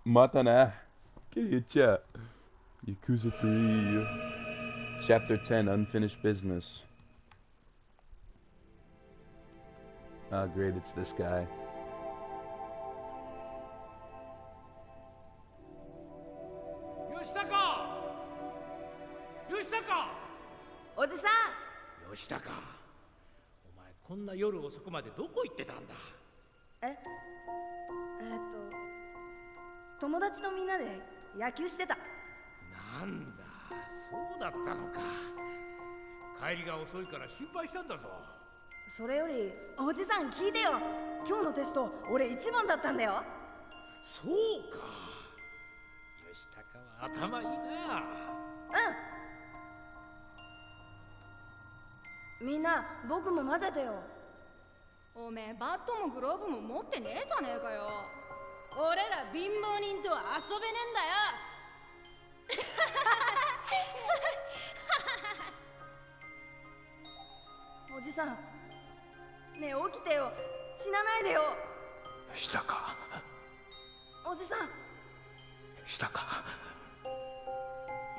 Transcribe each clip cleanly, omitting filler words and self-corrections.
Matana. Kiryu-cha. Yakuza 3. Chapter 10, Unfinished Business. Ah, great, it's this guy. おじさん。吉高、お前こんな夜遅くまでどこ行ってたんだ。友達とみんなで野球してた。なんだ、そうだったのか。帰りが遅いから心配したんだぞ。それよりおじさん聞いてよ。今日のテスト俺1番だったんだよ。そうか、吉高は頭いいな。みんな僕も混ぜてよ。おめえバットもグローブも持ってねえじゃねえかよ。俺ら貧乏人とは遊べねえんだよ。おじさん、ねえ起きてよ。死なないでよ。吉高、おじさん。吉高、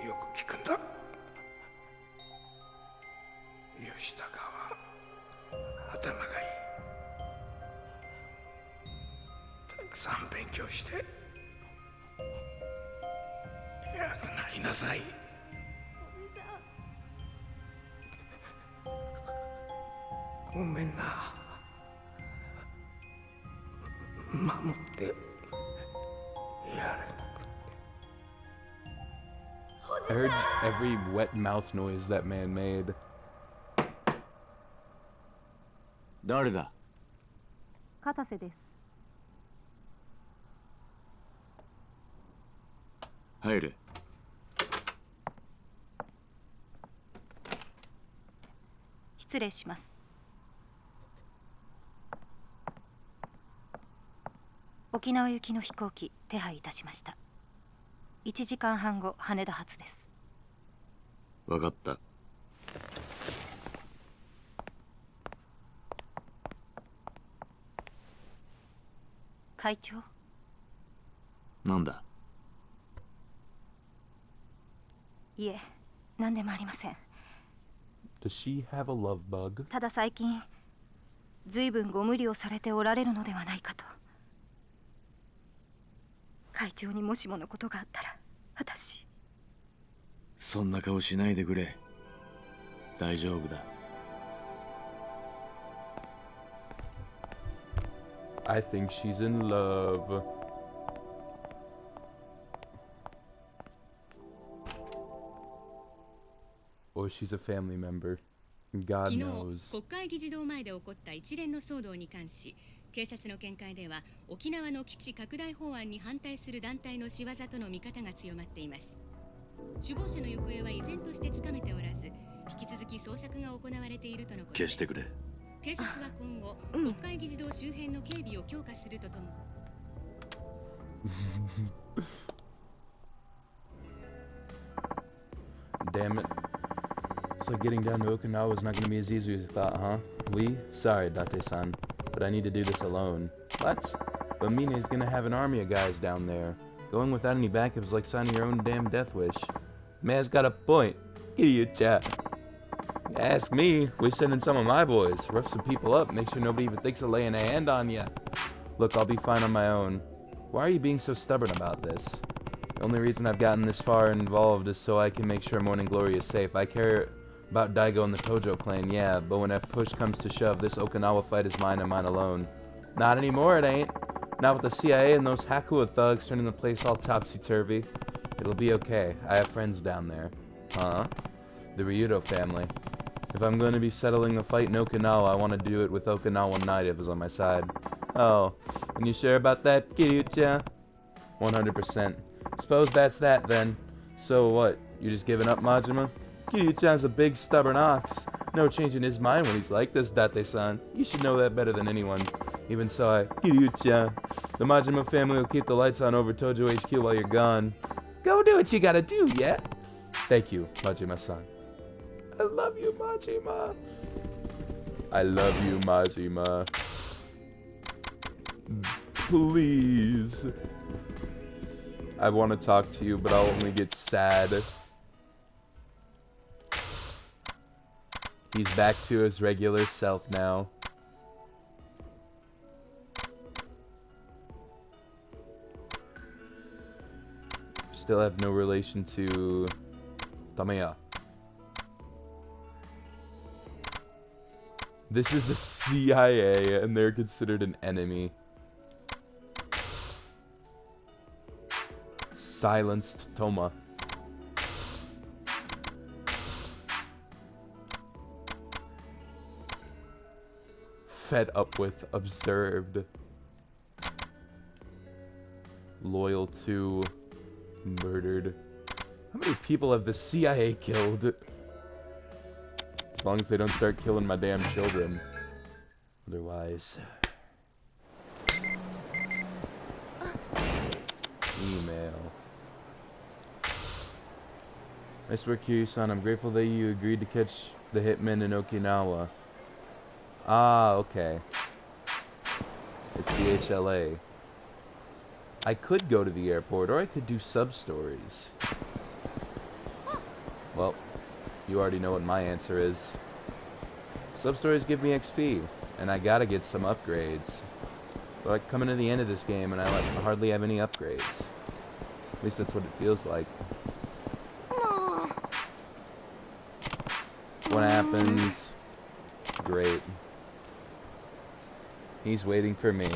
よく聞くんだ。吉高は頭がいい。たくさん勉強して偉くなりなさい。おじさごめんな、守ってやれなくて。 I heard every wet mouth noise that man made. 誰だ？片瀬です。入れ。失礼します。沖縄行きの飛行機手配いたしました。1時間半後羽田発です。わかった。会長。なんだ？いえ、何でもありません。 Does she have a love bug? ただ最近ずいぶんご無理をされておられるのではないかと。会長にもしものことがあったら私。そんな顔しないでくれ。大丈夫だ。I think she's in love. Or she's a family member. God 昨日 knows. 国会議事堂前で起こった一連の騒動に関し、警察の見解では沖縄の基地拡大法案に反対する団体の仕業との見方が強まっています。首謀者の行方は依然としてつかめておらず、引き続き捜索が行われているとのことです。消してくれ。警察は今後、国会議事堂周辺の警備を強化するとともに。Damn it. Looks like getting down to Okinawa is not going to be as easy as you thought, huh? Sorry, Date-san, but I need to do this alone. What? But Mine's going to have an army of guys down there. Going without any backup is like signing your own damn death wish. Man's got a point. Kiryu-cha. Ask me, we send in some of my boys, rough some people up, make sure nobody even thinks of laying a hand on ya. Look, I'll be fine on my own. Why are you being so stubborn about this? The only reason I've gotten this far involved is so I can make sure Morning Glory is safe. I care about Daigo and the Tojo clan, yeah, but when a push comes to shove, this Okinawa fight is mine and mine alone. Not anymore, it ain't. Not with the CIA and those Hakua thugs turning the place all topsy-turvy. It'll be okay. I have friends down there. Huh? The Ryudo family. If I'm going to be settling the fight in Okinawa, I want to do it with Okinawan natives on my side. Oh, and you sure about that, Kiryu-cha? 100%. Suppose that's that then. So what, you just giving up, Majima? Kiryu-chan's a big stubborn ox. No changing his mind when he's like this, Date-san. You should know that better than anyone. Even so, Kiryu-chan, the Majima family will keep the lights on over Tojo HQ while you're gone. Go do what you gotta do, yeah? Thank you, Majima-san. I love you, Majima. I love you, Majima. Please. I want to talk to you, but I'll only get sad. He's back to his regular self now. Still have no relation to Tamiya. This is the CIA, and they're considered an enemy. Silenced Toma. Fed up with, observed. Loyal to, murdered. How many people have the CIA killed? As long as they don't start killing my damn children. Otherwise. Email. Nice work, Kiryu-san. I'm grateful that you agreed to catch the hitmen in Okinawa. Ah, okay. It's the HLA. I could go to the airport, or I could do sub-stories. Well, you already know what my answer is. Sub-stories give me XP, and I gotta get some upgrades. But I'm coming to the end of this game, and I hardly have any upgrades. At least that's what it feels like. What happens? Great. He's waiting for me.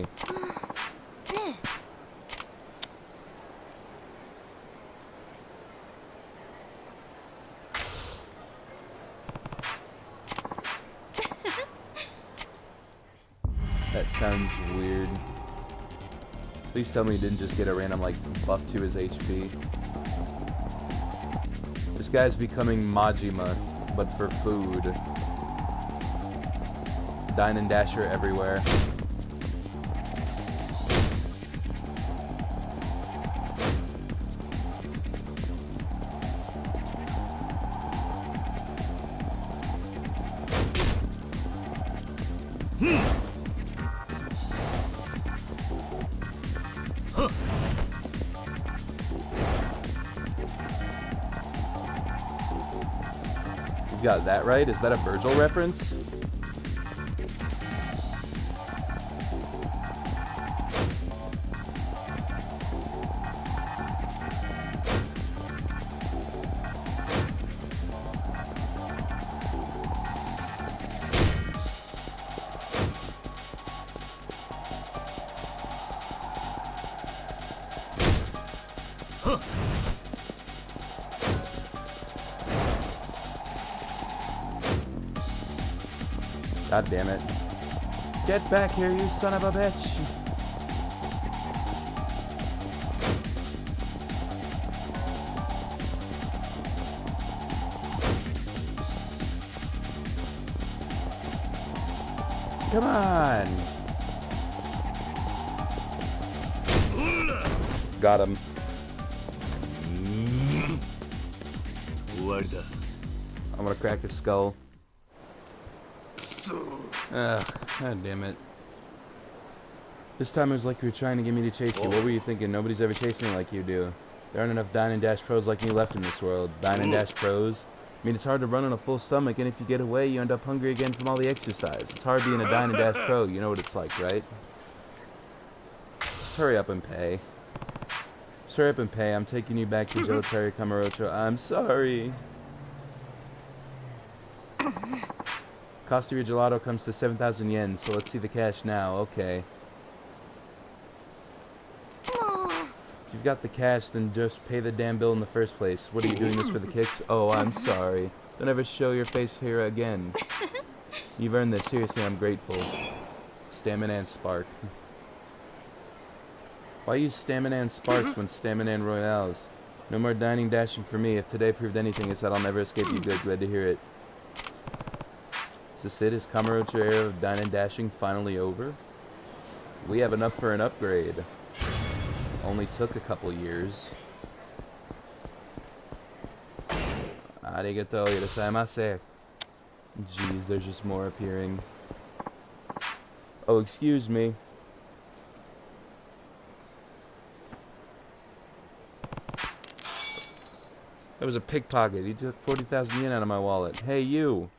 That sounds weird. Please tell me he didn't just get a random, like, buff to his HP. This guy's becoming Majima, but for food. Dine and Dasher everywhere. You got that right? Is that a Virgil reference? God damn it. Get back here, you son of a bitch! Come on! Got him. I'm gonna crack his skull. Ugh, god damn it. This time it was like you were trying to get me to chase you. What were you thinking? Nobody's ever chased me like you do. There aren't enough Dine and Dash pros like me left in this world. Dine and Dash pros? I mean, it's hard to run on a full stomach, and if you get away, you end up hungry again from all the exercise. It's hard being a Dine and Dash pro. You know what it's like, right? Just hurry up and pay. Just hurry up and pay. I'm taking you back to Gelateria Kamurocho. I'm sorry. Cost of your gelato comes to 7,000 yen, so let's see the cash now. Okay. If you've got the cash, then just pay the damn bill in the first place. What are you doing this for the kicks? Oh, I'm sorry. Don't ever show your face here again. You've earned this. Seriously, I'm grateful. Stamina and Spark. Why use Stamina and Sparks when Stamina and Royales? No more dining dashing for me. If today proved anything, it's that I'll never escape you good. Glad to hear it. Is this it? Is Kamurocho era of dine and dashing finally over? We have enough for an upgrade. Only took a couple years. Arigato irashaimase. Jeez, there's just more appearing. Oh, excuse me. That was a pickpocket. He took 40,000 yen out of my wallet. Hey, you.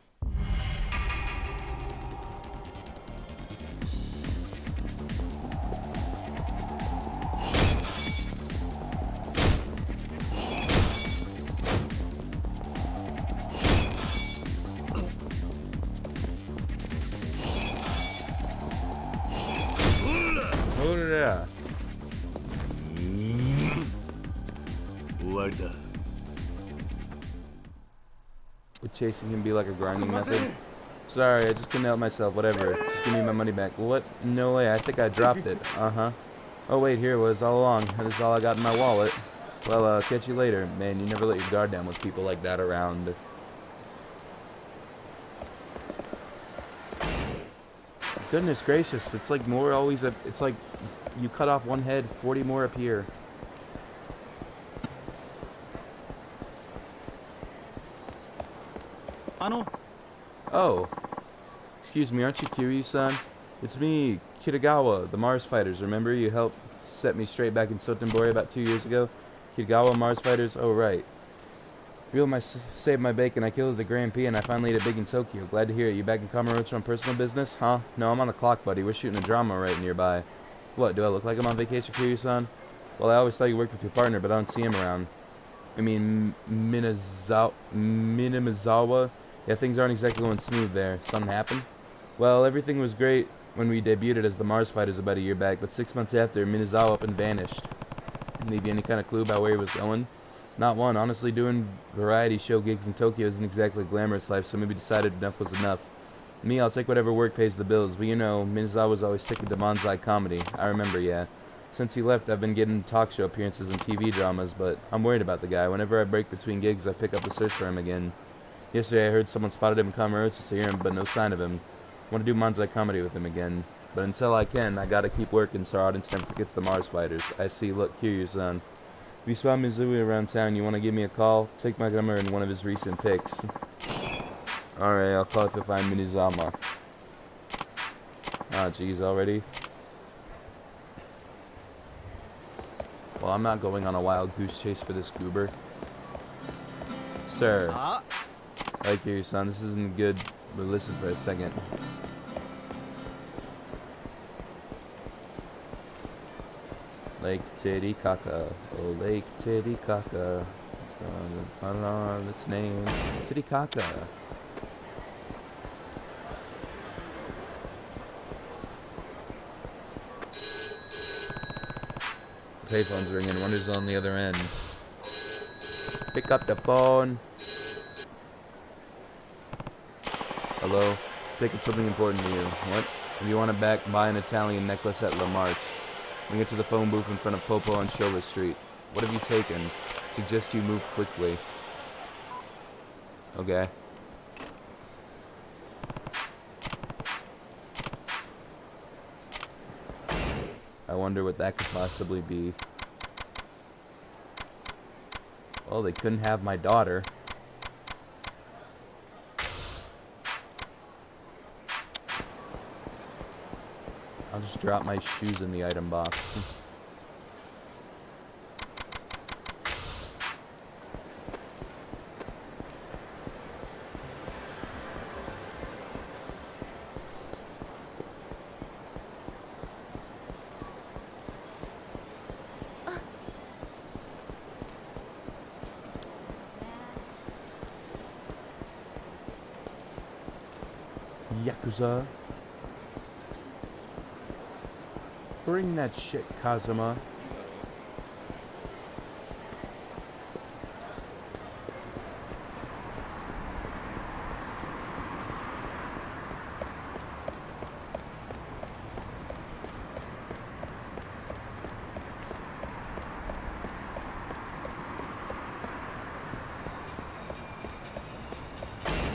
Oh, yeah. 終わりだ。 Would chasing him be like a grinding method? Sorry, I just couldn't help myself. Whatever. Just give me my money back. What? No way. I think I dropped it. Uh-huh. Oh, wait. Here it was all along. This is all I got in my wallet. Well, catch you later. Man, you never let your guard down with people like that around. Goodness gracious. It's like more always a... It's like you cut off one head, 40 more appear. Oh. Excuse me, aren't you Kiryu-san? It's me, Kitagawa, the Mars Fighters. Remember you helped set me straight back in Sotenbori about 2 years ago? Kitagawa, Mars Fighters? Oh, right. Saved my bacon. I killed the Grand P and I finally ate it big in Tokyo. Glad to hear it. You back in Kamurocho on personal business? Huh? No, I'm on the clock, buddy. We're shooting a drama right nearby. What, do I look like I'm on vacation, Kiryu-san? Well, I always thought you worked with your partner, but I don't see him around. I mean, Minamizawa? Yeah, things aren't exactly going smooth there. Something happened? Well, everything was great when we debuted as the Mars Fighters about a year back, but 6 months after, Minazawa up and vanished. Leave you any kind of clue about where he was going? Not one. Honestly, doing variety show gigs in Tokyo isn't exactly a glamorous life, so maybe decided enough was enough. Me, I'll take whatever work pays the bills, but you know, Minazawa was always sticking to manzai comedy. I remember, yeah. Since he left, I've been getting talk show appearances and TV dramas, but I'm worried about the guy. Whenever I break between gigs, I pick up the search for him again. Yesterday I heard someone spotted him in Kamurocho to hear him, but no sign of him. I want to do manzai comedy with him again. But until I can, I gotta keep working so our audience never forgets the Mars Fighters. I see. Look, Kiryu-san. If you spot Mizui around town, you want to give me a call? Take my number in one of his recent pics. Alright, I'll call if I find Minizama. Ah, geez, already? Well, I'm not going on a wild goose chase for this goober. Sir. Like your son, this isn't good, but listen for a second. Lake Titicaca, oh Lake Titicaca, I don't know its name, Titicaca. The payphone's ringing, wonders on the other end. Pick up the phone. Hello? Taking something important to you. What? If you want to buy an Italian necklace at La Marche. Bring it to the phone booth in front of Popo on Shola Street. What have you taken? Suggest you move quickly. Okay. I wonder what that could possibly be. Well, they couldn't have my daughter. I'll just drop my shoes in the item box. Yakuza. Bring that shit, Kazuma.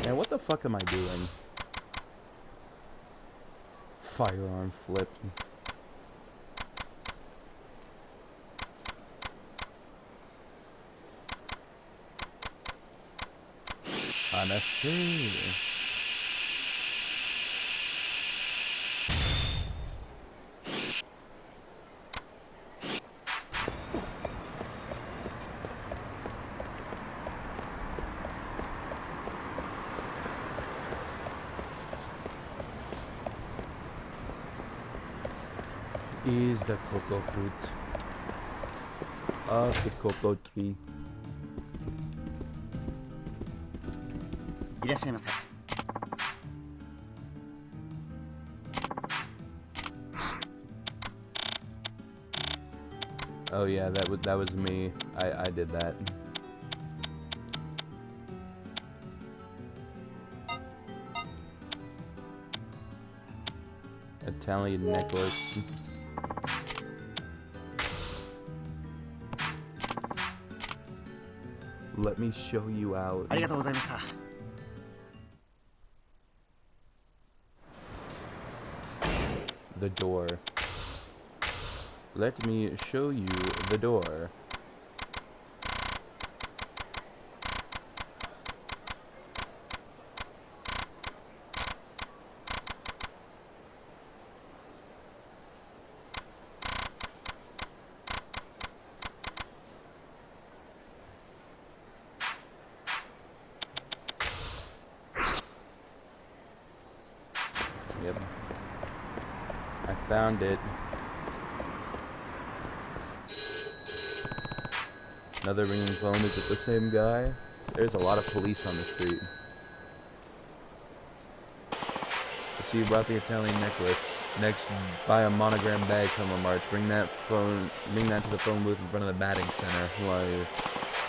Man, what the fuck am I doing? Firearm flip. Honestly. is the cocoa fruit of the cocoa tree. いらっしゃいませ。 Oh yeah, that was me. I did that. Italian necklace. Let me show you out. ありがとうございました。 The door. Let me show you the door. Yep. I found it. Another ringing phone. Is it the same guy? There's a lot of police on the street. I see you brought the Italian necklace. Next, buy a monogram bag from a march. Bring that to the phone booth in front of the batting center. Who are you?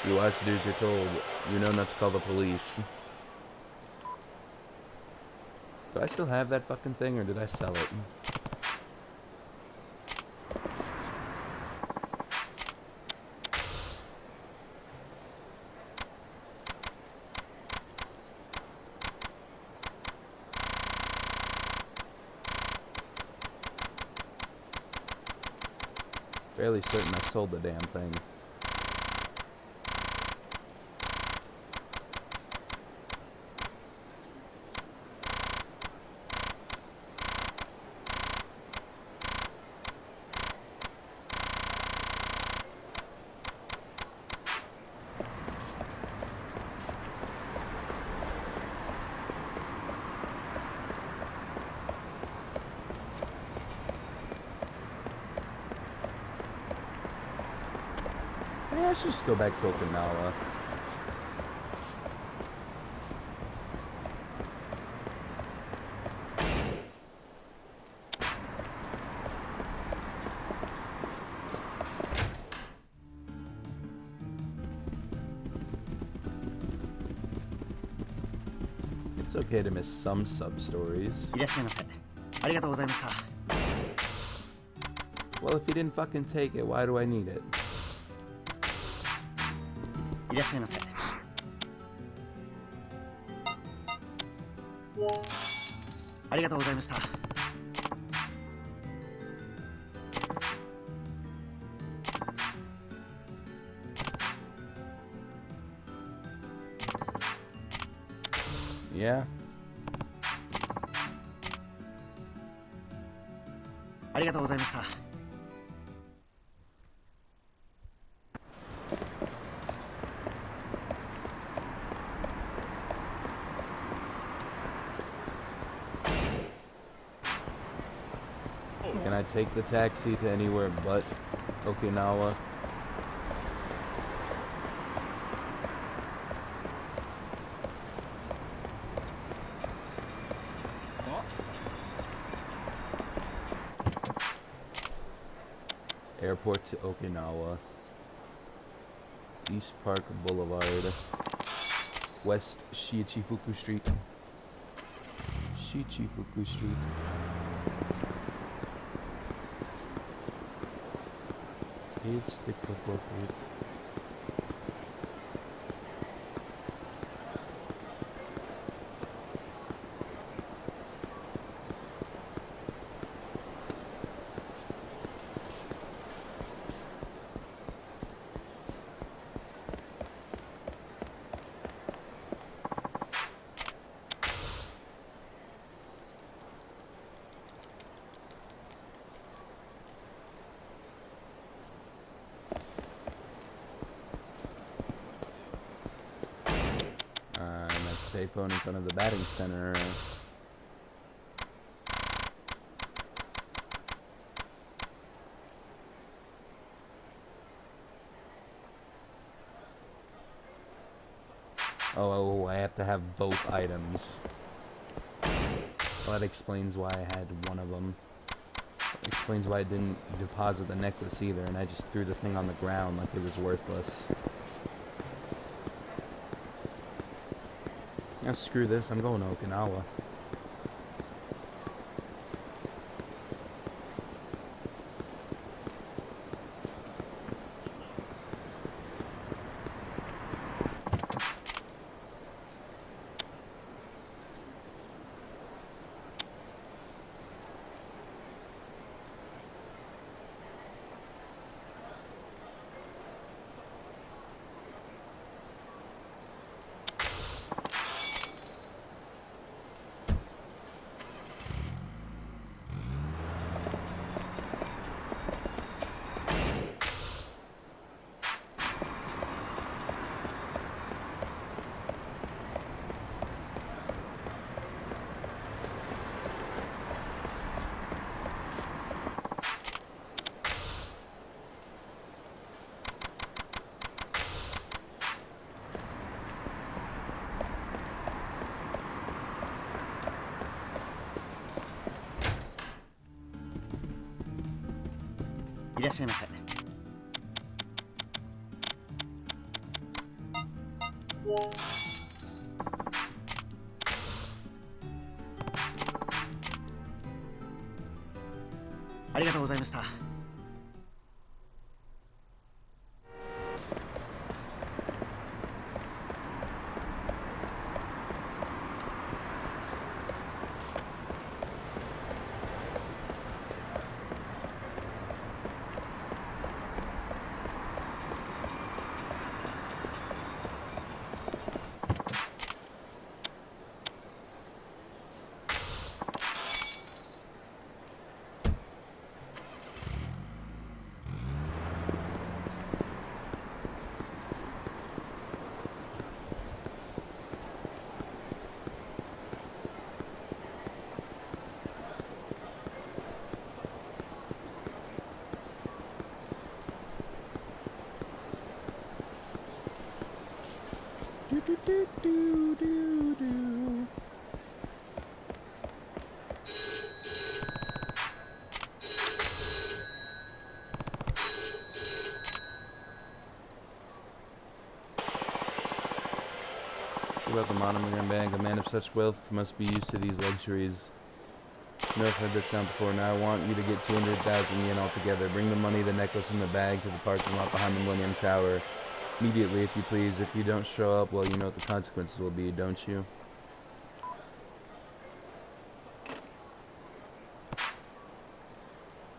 You watch to do as you're told. You know not to call the police. Do I still have that fucking thing, or did I sell it? Fairly certain I sold the damn thing. Yeah, I should just go back to Okinawa. It's okay to miss some sub-stories. いらっしゃいませ。ありがとうございました。 Well, if you didn't fucking take it, why do I need it? いらっしゃいませ。 ありがとうございました。 Yeah. ありがとうございました。 Can I take the taxi to anywhere but Okinawa? Airport to Okinawa. East Park Boulevard. West Shichifuku Street. Shichifuku Street. It's the cocoa fruit. Payphone in front of the batting center. Oh, I have to have both items. Well, that explains why I had one of them. Explains why I didn't deposit the necklace either, and I just threw the thing on the ground like it was worthless. Now screw this, I'm going to Okinawa.いらっしゃいませ。ありがとうございました。About the monogram bag, a man of such wealth must be used to these luxuries. No, I've heard this sound before. Now I want you to get 200,000 yen altogether. Bring the money, the necklace, and the bag to the parking lot behind the Millennium Tower. Immediately, if you please. If you don't show up, well, you know what the consequences will be, don't you?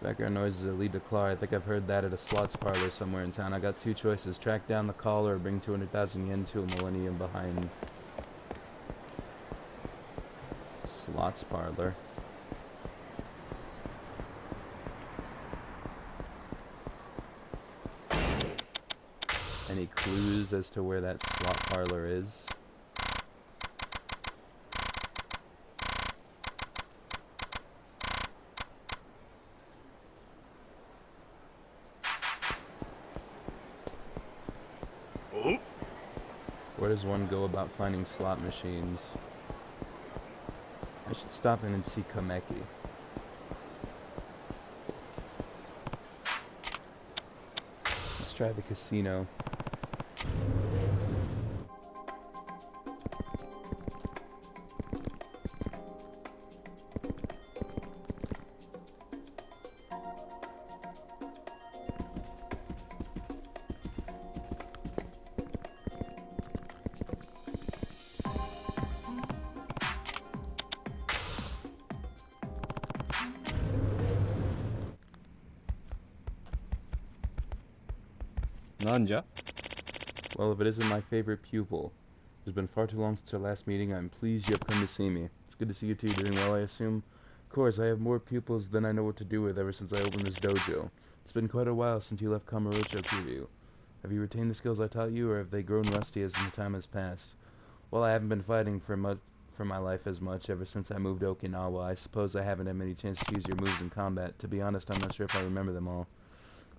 Background noises that lead to Claw. I think I've heard that at a slots parlor somewhere in town. I got two choices. Track down the caller or bring 200,000 yen to a Millennium behind. Slots parlor. Any clues as to where that slot parlor is? Where does one go about finding slot machines? I should stop in and see Komaki. Let's try the casino. Nanja? Well, if it isn't my favorite pupil. It's been far too long since our last meeting. I'm pleased you have come to see me. It's good to see you too. Doing well, I assume? Of course, I have more pupils than I know what to do with ever since I opened this dojo. It's been quite a while since you left Kamurocho Kiryu. Have you retained the skills I taught you, or have they grown rusty as the time has passed? Well, I haven't been fighting for my life as much ever since I moved to Okinawa. I suppose I haven't had many chances to use your moves in combat. To be honest, I'm not sure if I remember them all.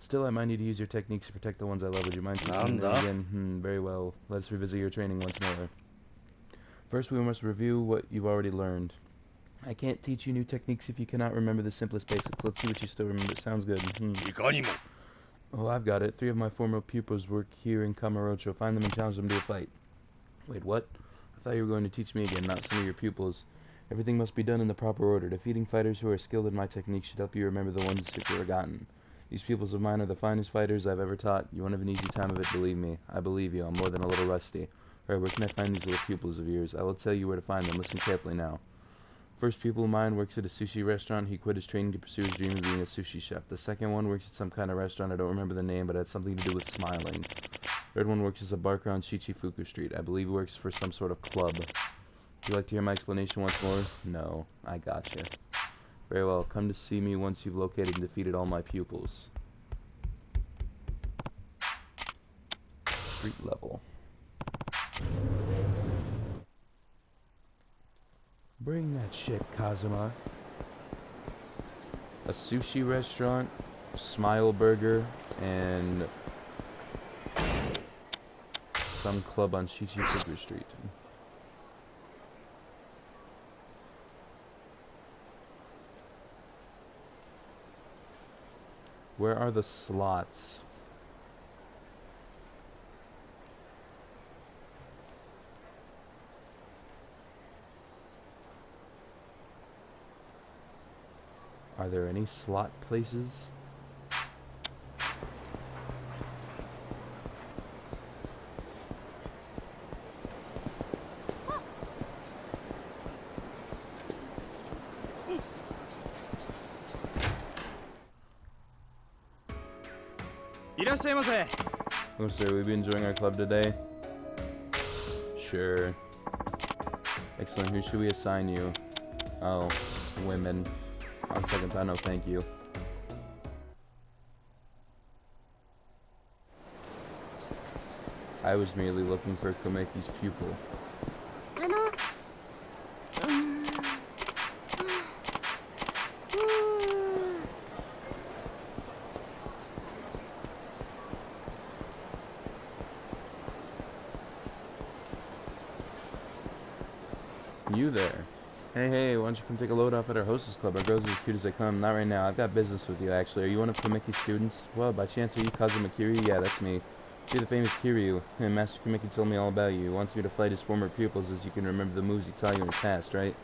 Still, I might need to use your techniques to protect the ones I love. Would you mind teaching them again? Very well. Let's revisit your training once more. First, we must review what you've already learned. I can't teach you new techniques if you cannot remember the simplest basics. Let's see what you still remember. Sounds good. いかにも Oh, I've got it. 3 of my former pupils work here in Kamurocho. Find them and challenge them to a fight. Wait, what? I thought you were going to teach me again, not some of your pupils. Everything must be done in the proper order. Defeating fighters who are skilled in my technique should help you remember the ones you've forgotten. These pupils of mine are the finest fighters I've ever taught. You won't have an easy time of it, believe me. I believe you. I'm more than a little rusty. Alright, where can I find these little pupils of yours? I will tell you where to find them. Listen carefully now. First pupil of mine works at a sushi restaurant. He quit his training to pursue his dream of being a sushi chef. The second one works at some kind of restaurant. I don't remember the name, but it had something to do with smiling. Third one works as a barker on Shichifuku Street. I believe he works for some sort of club. Would you like to hear my explanation once more? No, I gotcha. Very well, come to see me once you've located and defeated all my pupils. Street level. Bring that shit, Kazuma. A sushi restaurant, Smile Burger, and some club on Shichifuku Street. Where are the slots? Are there any slot places? Oh, sir, we've been enjoying our club today? Sure. Excellent. Who should we assign you? Oh, women. On second thought, no thank you. I was merely looking for Komaki's pupil. You there. Hey, why don't you come take a load off at our hostess club? Our girls are as cute as they come. Not right now. I've got business with you, actually. Are you one of Komaki's students? Well, by chance, are you Kazuma Kiryu? Yeah, that's me. You're the famous Kiryu. And Master Komaki told me all about you. He wants me to fight his former pupils as you can remember the moves he taught you in his past, right?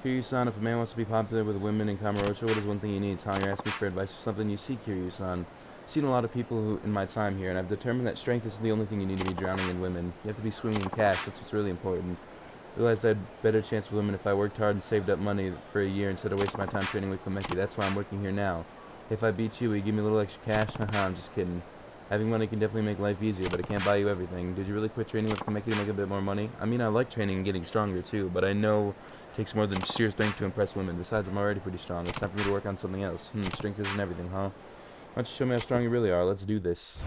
Kiryu-san, if a man wants to be popular with women in Kamurocho, what is one thing he needs, huh? You're asking for advice or something? You see, Kiryu-san. I've seen a lot of people who, in my time here, and I've determined that strength isn't the only thing you need to be drowning in women. You have to be swimming in cash. That's what's really important. Realized I had better chance with women if I worked hard and saved up money for a year instead of wasting my time training with Komaki. That's why I'm working here now. If I beat you, will you give me a little extra cash? Haha, I'm just kidding. Having money can definitely make life easier, but it can't buy you everything. Did you really quit training with Komaki to make a bit more money? I mean, I like training and getting stronger too, but I know it takes more than sheer strength to impress women. Besides, I'm already pretty strong. It's time for me to work on something else. Strength isn't everything, huh? Why don't you show me how strong you really are? Let's do this.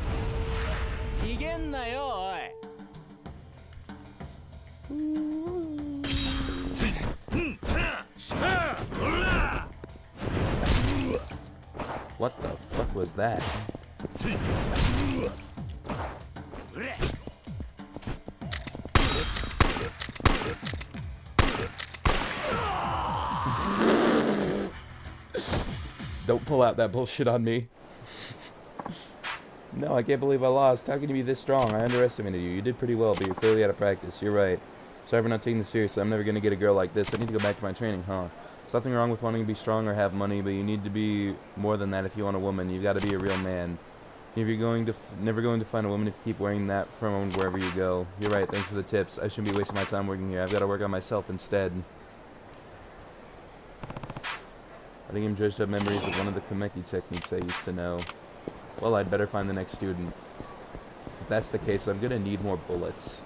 What the fuck was that? Don't pull out that bullshit on me. No, I can't believe I lost. How can you be this strong? I underestimated you. You did pretty well, but you're clearly out of practice. You're right. Sorry for not taking this seriously. I'm never gonna get a girl like this. I need to go back to my training, huh? There's nothing wrong with wanting to be strong or have money, but you need to be more than that if you want a woman. You've got to be a real man. If you're never going to find a woman if you keep wearing that phone wherever you go. You're right. Thanks for the tips. I shouldn't be wasting my time working here. I've got to work on myself instead. I think I'm dredged up memories of one of the Komaki techniques I used to know. Well, I'd better find the next student. If that's the case, I'm gonna need more bullets.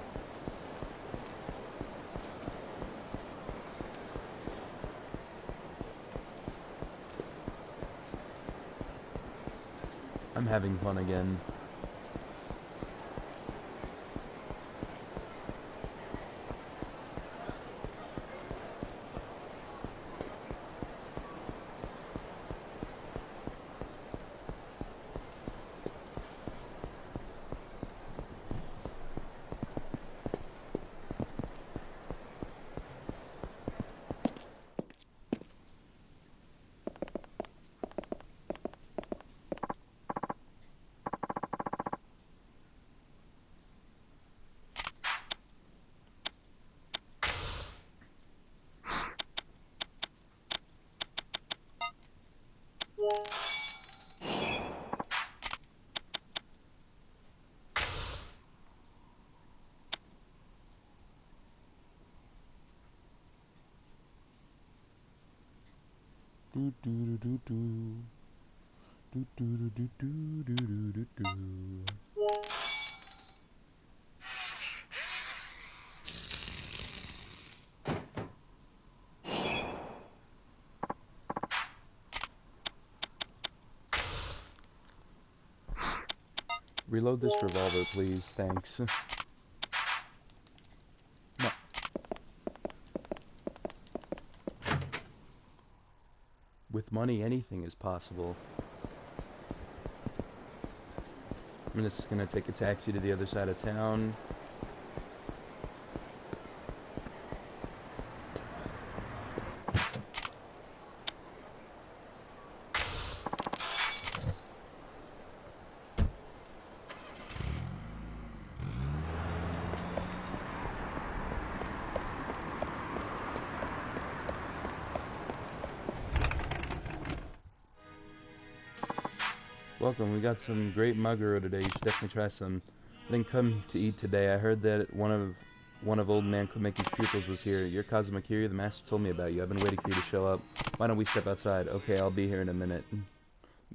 I'm having fun again. Do do do do do do do do do do do do. Reload this revolver, please. Thanks. No. With money, anything is possible. I'm just gonna take a taxi to the other side of town. Welcome, we got some great maguro today. You should definitely try some. I didn't come to eat today. I heard that one of old man Komaki's pupils was here. You're Kazuma Kiryu, the master told me about you. I've been waiting for you to show up. Why don't we step outside? Okay, I'll be here in a minute.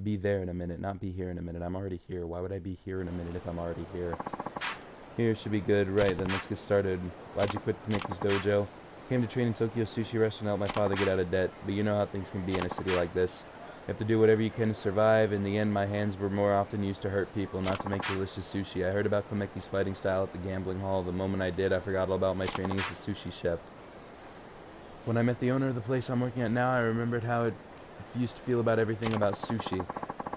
Be there in a minute, not be here in a minute. I'm already here. Why would I be here in a minute if I'm already here? Here should be good. Right, then let's get started. Why'd you quit Komaki's dojo? Came to train in Tokyo Sushi Restaurant to help my father get out of debt. But you know how things can be in a city like this. You have to do whatever you can to survive. In the end, my hands were more often used to hurt people, not to make delicious sushi. I heard about Komaki's fighting style at the gambling hall. The moment I did, I forgot all about my training as a sushi chef. When I met the owner of the place I'm working at now, I remembered how it used to feel about everything about sushi.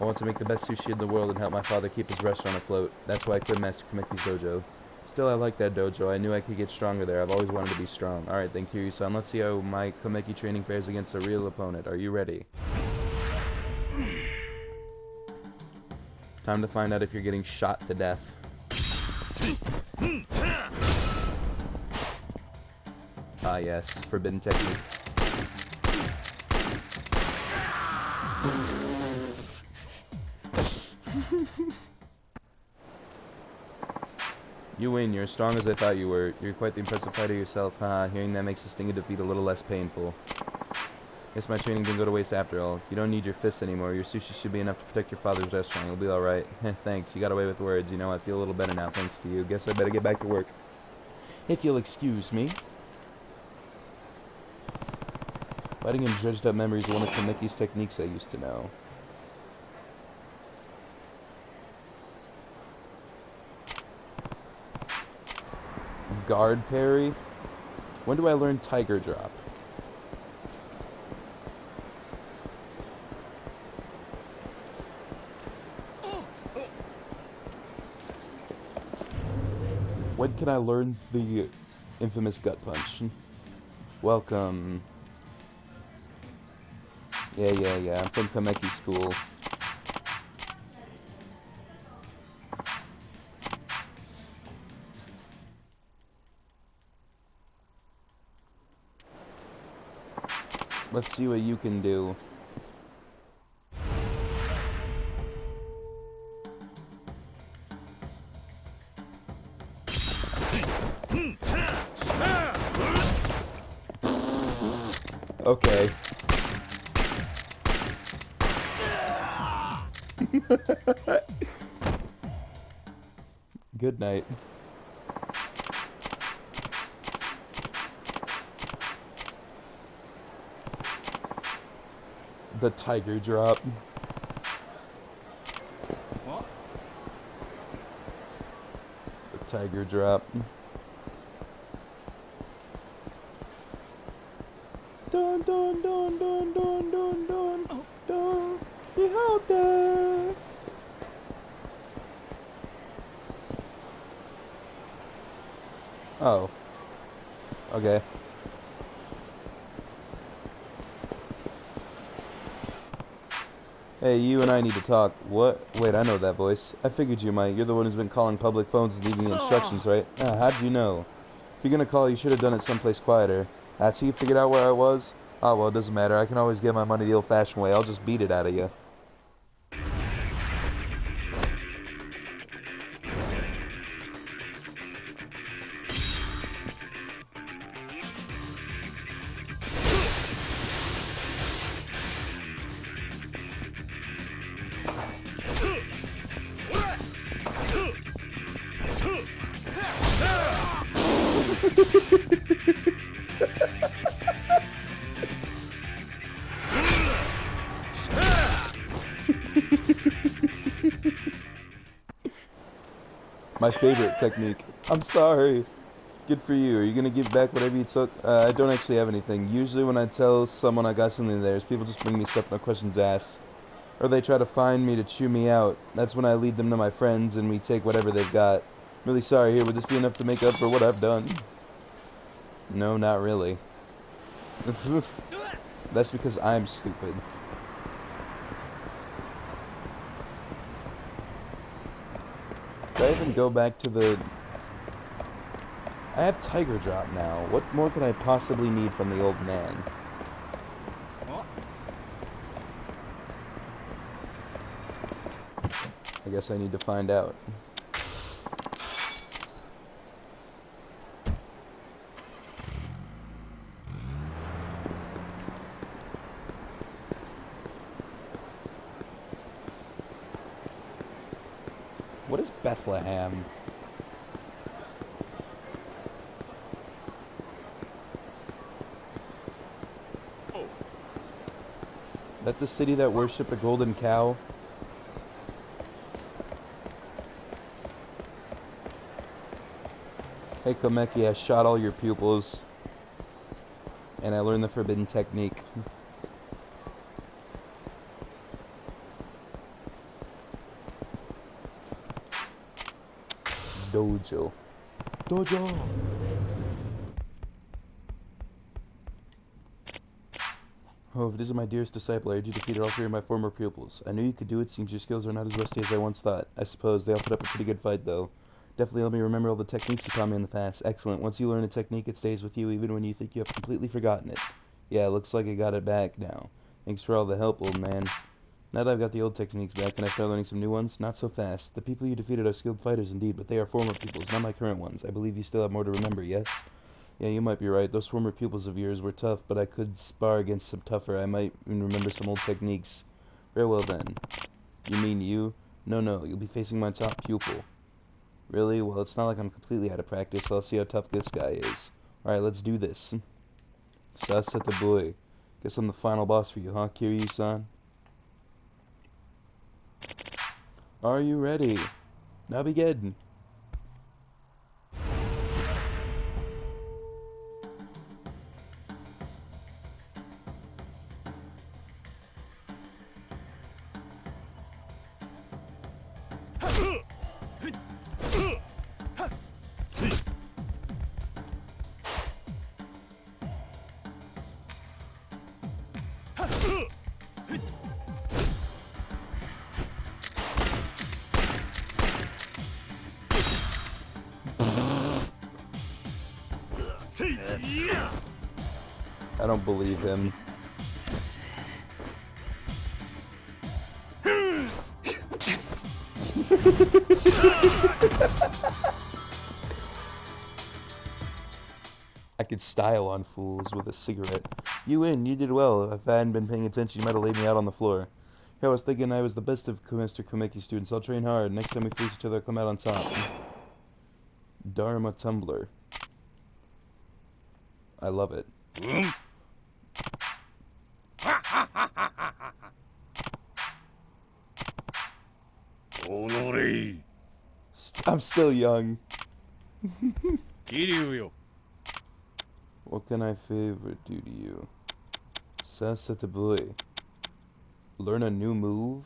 I want to make the best sushi in the world and help my father keep his restaurant afloat. That's why I quit Master Komaki's dojo. Still, I like that dojo. I knew I could get stronger there. I've always wanted to be strong. Alright, then Kiryu-san, let's see how my Komaki training fares against a real opponent. Are you ready? Time to find out if you're getting shot to death. Ah yes, forbidden technique. You win, you're as strong as I thought you were. You're quite the impressive fighter yourself, huh? Hearing that makes the sting of defeat a little less painful. Guess my training didn't go to waste after all. You don't need your fists anymore. Your sushi should be enough to protect your father's restaurant. You'll be alright. Thanks, you got away with words. You know, I feel a little better now thanks to you. Guess I better get back to work. If you'll excuse me. Fighting in dredged up memories is one of Komaki's techniques I used to know. Guard parry? When do I learn tiger drop? When can I learn the infamous gut punch? Welcome. Yeah. I'm from Komaki school. Let's see what you can do. Okay. Good night. The tiger drop. What? The tiger drop. Dun dun dun dun dun dun dun dun. You out there? Oh. Okay. Hey, you and I need to talk. What? Wait, I know that voice. I figured you might. You're the one who's been calling public phones and leaving instructions, right? How'd you know? If you're gonna call, you should have done it someplace quieter. That's how you figured out where I was? Oh, well, it doesn't matter. I can always get my money the old-fashioned way. I'll just beat it out of you. My favorite technique. I'm sorry. Good for you. Are you gonna give back whatever you took? I don't actually have anything. Usually when I tell someone I got something theirs, people just bring me stuff no questions asked. Or they try to find me to chew me out. That's when I lead them to my friends and we take whatever they've got. I'm really sorry. Here, would this be enough to make up for what I've done? No, not really. That's because I'm stupid. Did I even go back to the... I have Tiger Drop now. What more could I possibly need from the old man? I guess I need to find out. What is Bethlehem? That the city that worship a golden cow? Hey Komaki, I shot all your pupils. And I learned the forbidden technique. Dojo. Dojo! Oh, if it isn't my dearest disciple, I heard you defeated all 3 of my former pupils. I knew you could do it, seems your skills are not as rusty as I once thought. I suppose they all put up a pretty good fight, though. Definitely helped me remember all the techniques you taught me in the past. Excellent. Once you learn a technique, it stays with you even when you think you have completely forgotten it. Yeah, looks like I got it back now. Thanks for all the help, old man. Now that I've got the old techniques back, can I start learning some new ones? Not so fast. The people you defeated are skilled fighters indeed, but they are former pupils, not my current ones. I believe you still have more to remember, yes? Yeah, you might be right. Those former pupils of yours were tough, but I could spar against some tougher. I might even remember some old techniques. Very well then. You mean you? No, you'll be facing my top pupil. Really? Well, it's not like I'm completely out of practice, so I'll see how tough this guy is. Alright, let's do this. Sasata boy. Guess I'm the final boss for you, huh, Kiryu-san? Are you ready? Now begin. I don't believe him. I could style on fools with a cigarette. You win, you did well. If I hadn't been paying attention, you might have laid me out on the floor. I was thinking I was the best of Mr. Komaki students. I'll train hard. Next time we face each other, I'll come out on top. Dharma Tumbler. I love it. I'm still young. What can I favor do to you? Sasata boy. Learn a new move?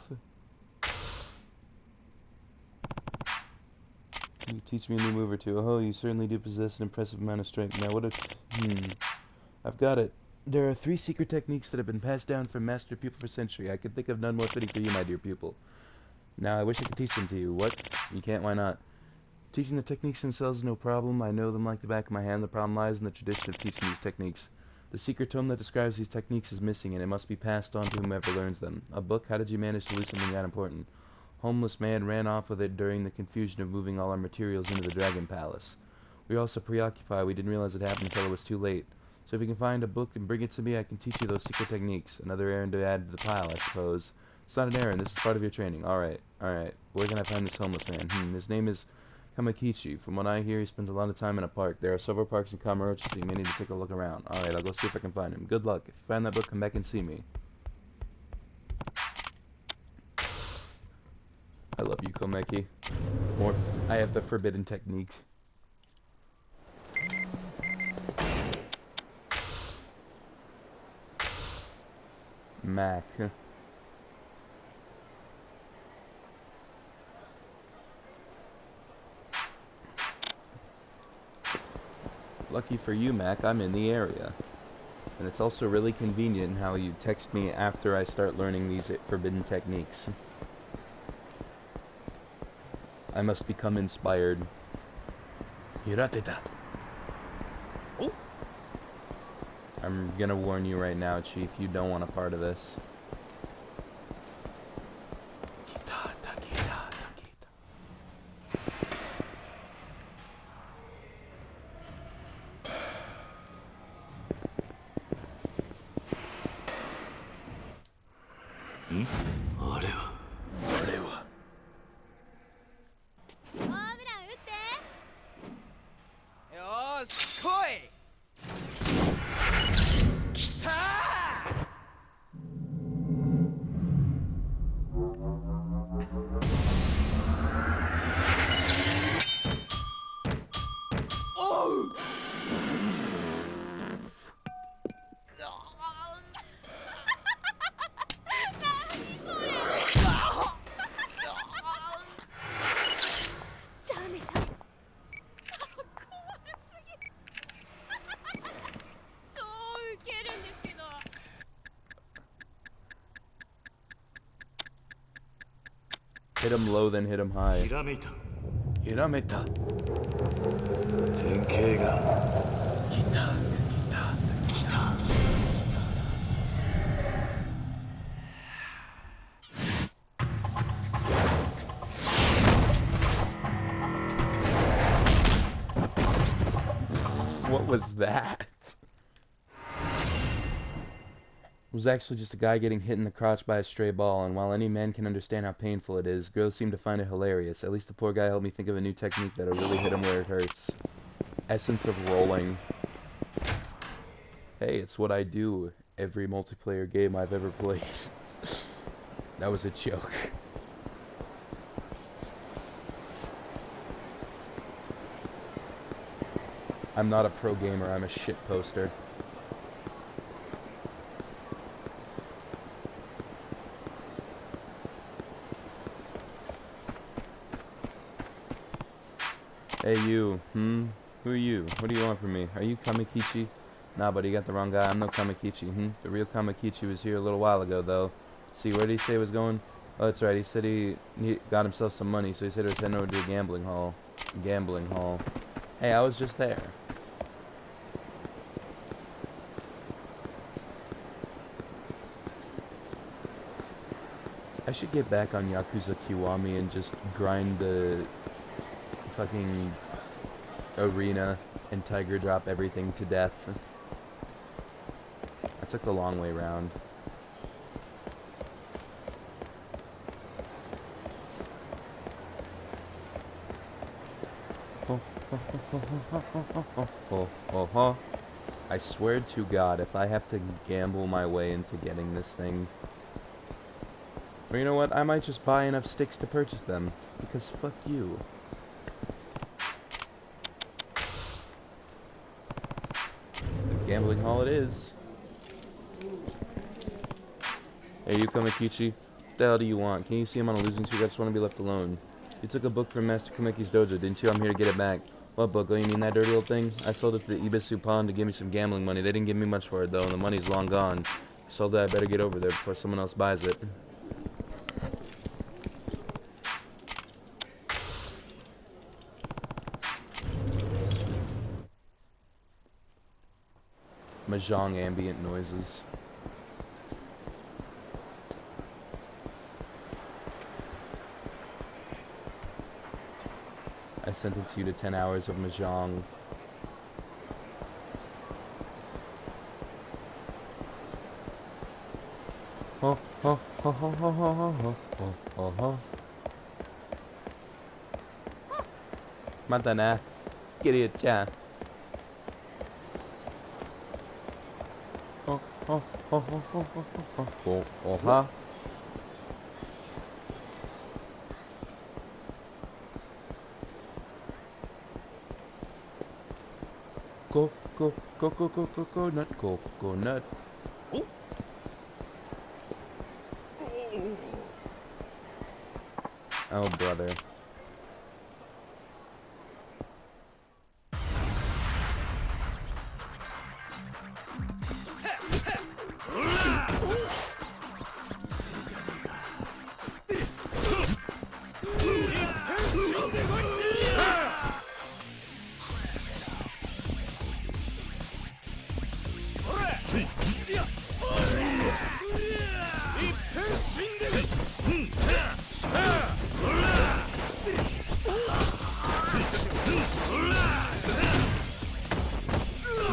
You teach me a new move or two. Oh, you certainly do possess an impressive amount of strength. Now what if... I've got it. There are 3 secret techniques that have been passed down from master pupil for centuries. I can think of none more fitting for you, my dear pupil. Now, I wish I could teach them to you. What? You can't, why not? Teaching the techniques themselves is no problem. I know them like the back of my hand. The problem lies in the tradition of teaching these techniques. The secret tome that describes these techniques is missing, and it must be passed on to whomever learns them. A book? How did you manage to lose something that important? Homeless man ran off with it during the confusion of moving all our materials into the Dragon Palace. We were all so preoccupied we didn't realize it happened until it was too late. So if you can find a book and bring it to me, I can teach you those secret techniques. Another errand to add to the pile, I suppose. It's not an errand, this is part of your training. Alright. Where can I find this homeless man? His name is Kamakichi. From what I hear, he spends a lot of time in a park. There are several parks in Kamurocho, so you may need to take a look around. Alright, I'll go see if I can find him. Good luck. If you find that book, come back and see me. I love you, Komaki. I have the forbidden technique. Mac. Lucky for you, Mac, I'm in the area. And it's also really convenient how you text me after I start learning these forbidden techniques. I must become inspired. Hirateta. Oh. I'm gonna warn you right now, Chief, you don't want a part of this. Hit him low, then hit him high. Hirameta. What was that? It was actually just a guy getting hit in the crotch by a stray ball, and while any man can understand how painful it is, girls seem to find it hilarious. At least the poor guy helped me think of a new technique that'll really hit him where it hurts. Essence of rolling. Hey, it's what I do every multiplayer game I've ever played. That was a joke. I'm not a pro gamer, I'm a shit poster. Hey you, Who are you? What do you want from me? Are you Kamakichi? Nah, buddy, you got the wrong guy. I'm no Kamakichi, The real Kamakichi was here a little while ago, though. See, where did he say he was going? Oh, that's right, he said he got himself some money, so he said he was heading over to a gambling hall. Hey, I was just there. I should get back on Yakuza Kiwami and just grind the fucking arena and tiger drop everything to death. I took the long way round. I swear to God, if I have to gamble my way into getting this thing, or you know what, I might just buy enough sticks to purchase them, because fuck you. Gambling hall it is. Hey, you Kamakichi. What the hell do you want? Can you see I'm on a losing streak? I just want to be left alone. You took a book from Master Komaki's dojo, didn't you? I'm here to get it back. What book? Oh, you mean that dirty old thing? I sold it to the Ibisu Pawn to give me some gambling money. They didn't give me much for it, though, and the money's long gone. I sold it, I better get over there before someone else buys it. Mahjong ambient noises. I sentence you to 10 hours of Mahjong. Ho ho ho ho ho ho ho ho ho ho. Mata na. Kirya-chan. Ho ho ho ho ho ho ho ho ho ho. Coconut. Oh, brother.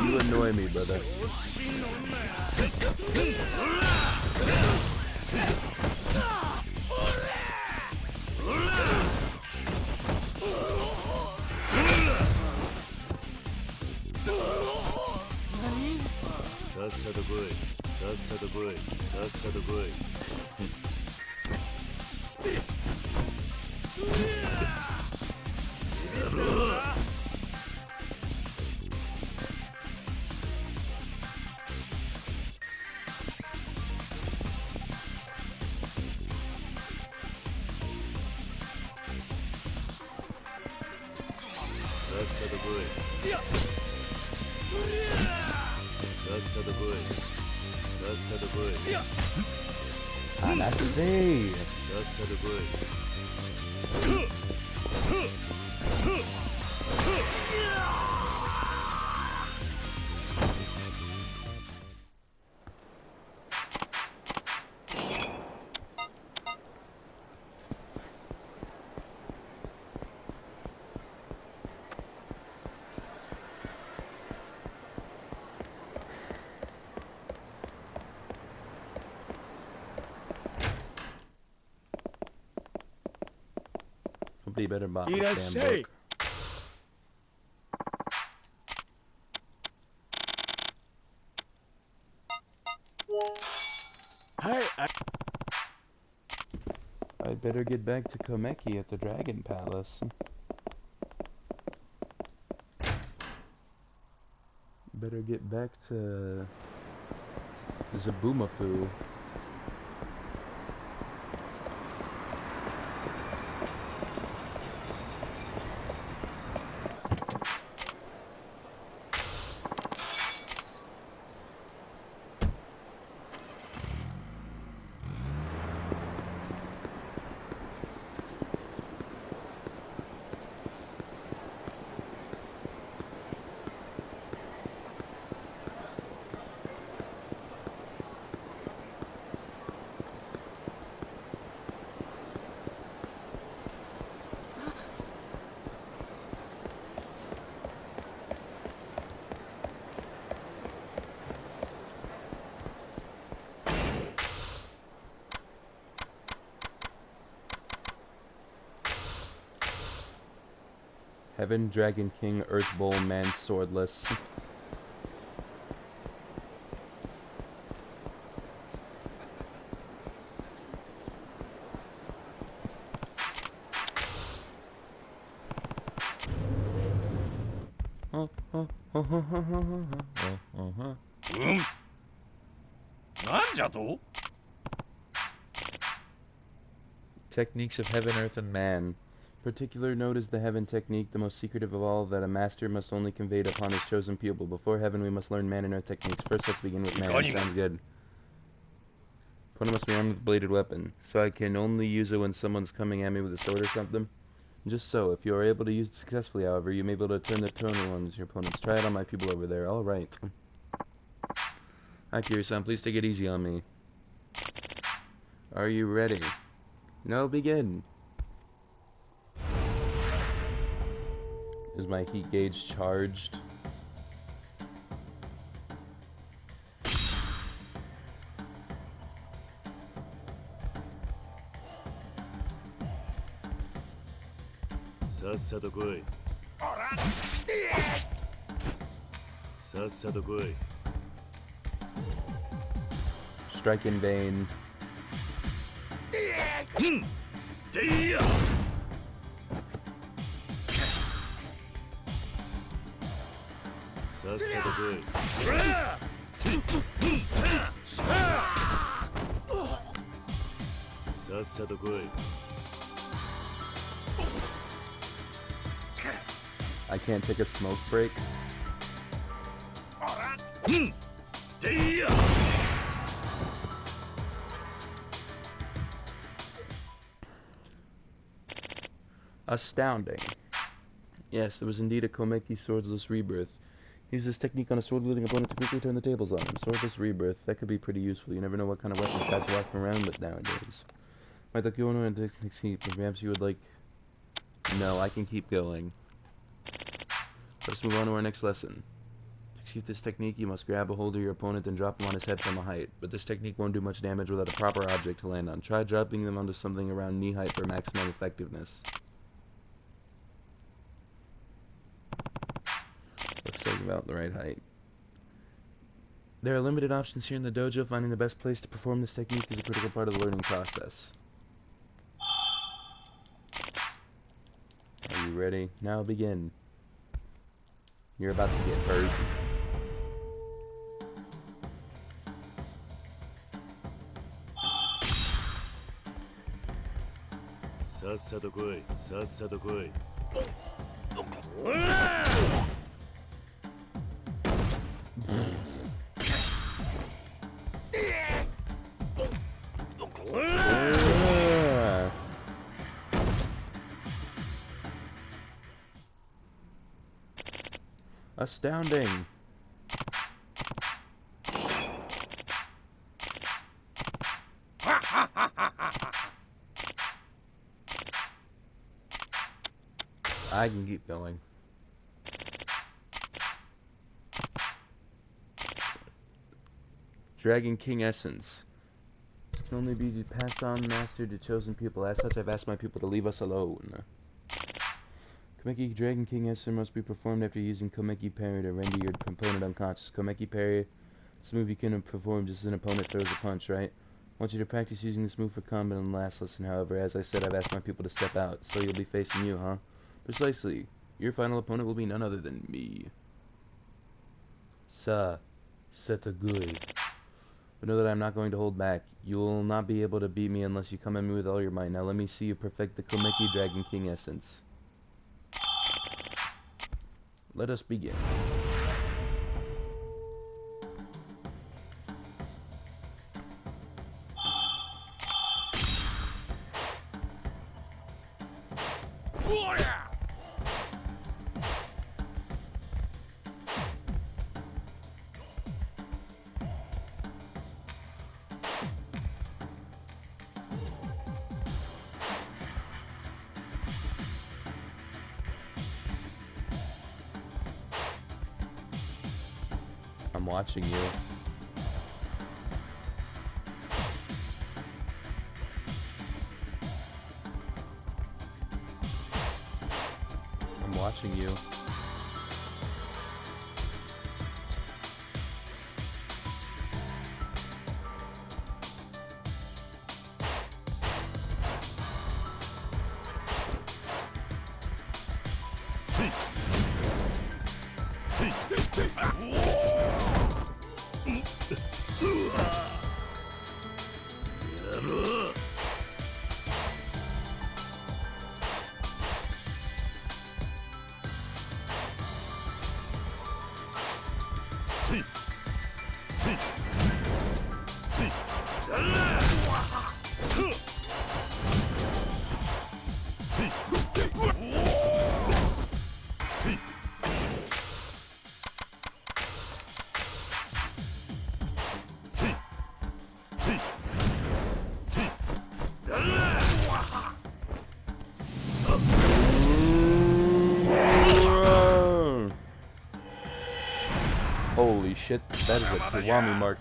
You annoy me, brother. Hanase. Somebody better buy this damn book. I better get back to Komaki at the Dragon Palace. Better get back to Zabumafu. Heaven, Dragon King, Earth Bowl, Man Swordless. Techniques of Heaven, Earth, and Man. Particular note is the Heaven technique, the most secretive of all, that a master must only convey it upon his chosen pupil. Before Heaven, we must learn Man and Earth techniques. First, let's begin with Man. Sounds good. Opponent must be armed with a bladed weapon, so I can only use it when someone's coming at me with a sword or something. Just so, if you are able to use it successfully, however, you may be able to turn the tone on your opponents. Try it on my pupil over there. Alright. Akira-san, please take it easy on me. Are you ready? Now begin. Is my heat gauge charged? Strike in vain. っさと来い。さっさと来い。I can't take a smoke break. Astounding. Yes, it was indeed a Komaki swordless rebirth. Use this technique on a sword-wielding opponent to quickly turn the tables on him. Swordless rebirth. That could be pretty useful. You never know what kind of weapons guys are walking around with nowadays. Might like you want to technique, but perhaps you would like... No, I can keep going. Let's move on to our next lesson. To execute this technique, you must grab a hold of your opponent and drop him on his head from a height. But this technique won't do much damage without a proper object to land on. Try dropping them onto something around knee height for maximum effectiveness. Looks like about the right height. There are limited options here in the dojo. Finding the best place to perform this technique is a critical part of the learning process. Are you ready? Now begin. You're about to get hurt. Saっさと来い。さっさと来い。Astounding. I can keep going. Dragon King Essence. This can only be passed on, mastered to chosen people. As such, I've asked my people to leave us alone. Komaki Dragon King Essence must be performed after using Komaki Parry to render your opponent unconscious. Komaki Parry, this move you can perform just as an opponent throws a punch, right? I want you to practice using this move for combat in the last lesson, however. As I said, I've asked my people to step out, so you'll be facing you, huh? Precisely. Your final opponent will be none other than me. Setagui. But know that I'm not going to hold back. You will not be able to beat me unless you come at me with all your might. Now let me see you perfect the Komaki Dragon King Essence. Let us begin. I'm watching you. I'm watching you. Holy shit, that is a Kiwami mark.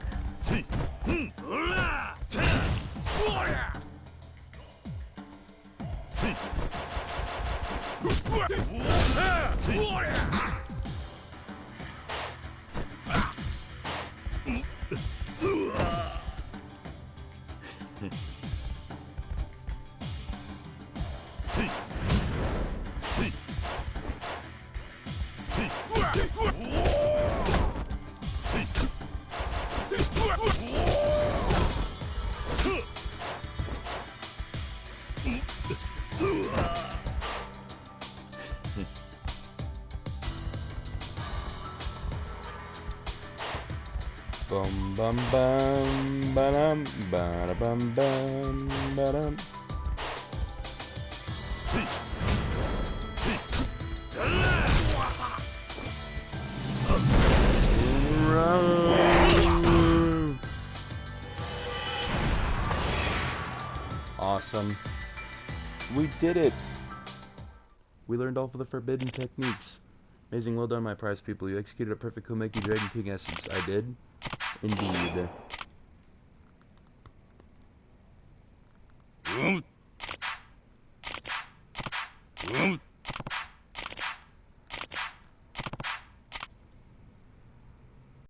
Bum bum bum ba-dum ba bum bum ba-dum. Awesome. We did it! We learned all of the forbidden techniques. Amazing, well done, my prize people. You executed a perfect Komaki Dragon King essence. I did? Indeed.